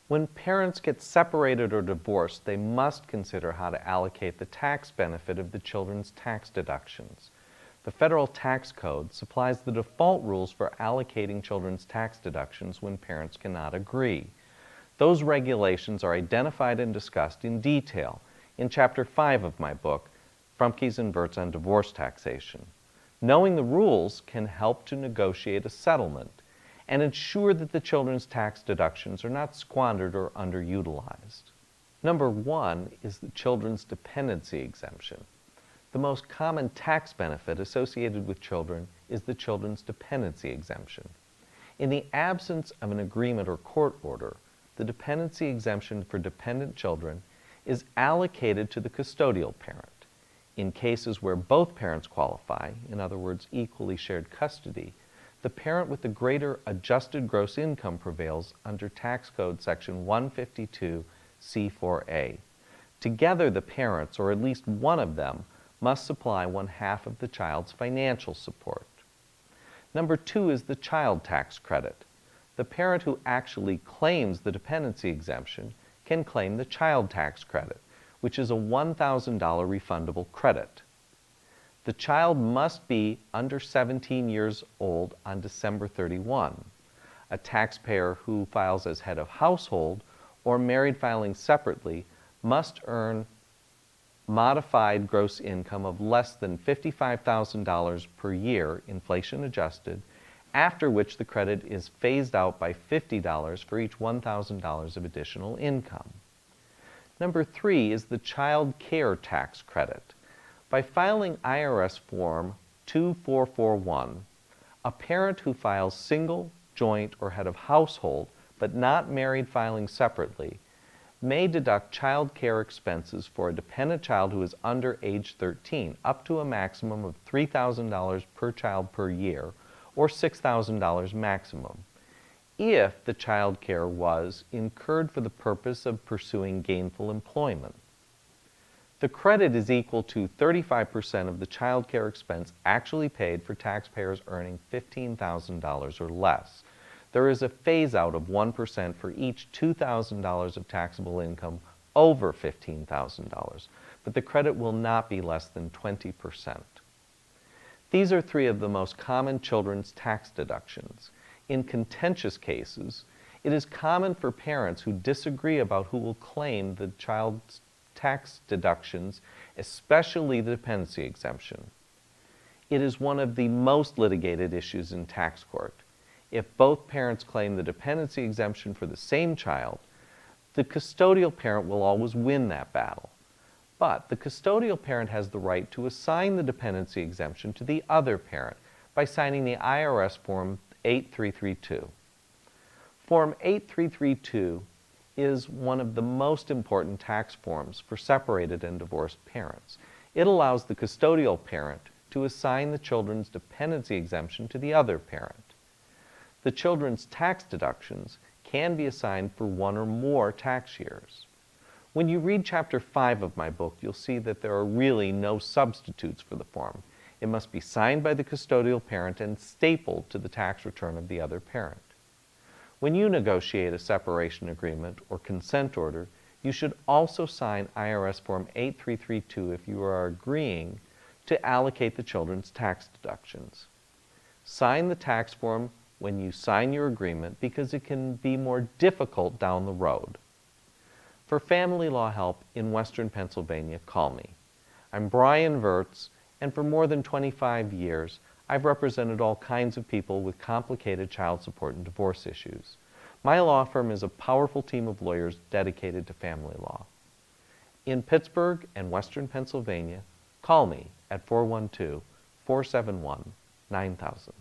When parents get separated or divorced, they must consider how to allocate the tax benefit of the children's tax deductions. The federal tax code supplies the default rules for allocating children's tax deductions when parents cannot agree. Those regulations are identified and discussed in detail in Chapter 5 of my book, Frumke's and Verts on Divorce Taxation. Knowing the rules can help to negotiate a settlement and ensure that the children's tax deductions are not squandered or underutilized. Number 1 is the children's dependency exemption. The most common tax benefit associated with children is the children's dependency exemption. In the absence of an agreement or court order, the dependency exemption for dependent children is allocated to the custodial parent. In cases where both parents qualify, in other words, equally shared custody, the parent with the greater adjusted gross income prevails under Tax Code Section 152C4A. Together, the parents, or at least one of them, must supply 1/2 of the child's financial support. Number 2 is the child tax credit. The parent who actually claims the dependency exemption can claim the child tax credit, which is a $1,000 refundable credit. The child must be under 17 years old on December 31. A taxpayer who files as head of household or married filing separately must earn modified gross income of less than $55,000 per year, inflation adjusted, after which the credit is phased out by $50 for each $1,000 of additional income. Number 3 is the child care tax credit. By filing IRS Form 2441, a parent who files single, joint, or head of household, but not married filing separately, may deduct child care expenses for a dependent child who is under age 13, up to a maximum of $3,000 per child per year, or $6,000 maximum, if the child care was incurred for the purpose of pursuing gainful employment. The credit is equal to 35% of the child care expense actually paid for taxpayers earning $15,000 or less. There is a phase-out of 1% for each $2,000 of taxable income over $15,000, but the credit will not be less than 20%. These are 3 of the most common children's tax deductions. In contentious cases, it is common for parents who disagree about who will claim the child's tax deductions, especially the dependency exemption. It is one of the most litigated issues in tax court. If both parents claim the dependency exemption for the same child, the custodial parent will always win that battle. But the custodial parent has the right to assign the dependency exemption to the other parent by signing the IRS Form 8332. Form 8332 is one of the most important tax forms for separated and divorced parents. It allows the custodial parent to assign the children's dependency exemption to the other parent. The children's tax deductions can be assigned for 1 or more tax years. When you read Chapter 5 of my book, you'll see that there are really no substitutes for the form. It must be signed by the custodial parent and stapled to the tax return of the other parent. When you negotiate a separation agreement or consent order, you should also sign IRS Form 8332 if you are agreeing to allocate the children's tax deductions. Sign the tax form when you sign your agreement because it can be more difficult down the road. For family law help in Western Pennsylvania, call me. I'm Brian Verts, and for more than 25 years, I've represented all kinds of people with complicated child support and divorce issues. My law firm is a powerful team of lawyers dedicated to family law. In Pittsburgh and Western Pennsylvania, call me at 412-471-9000.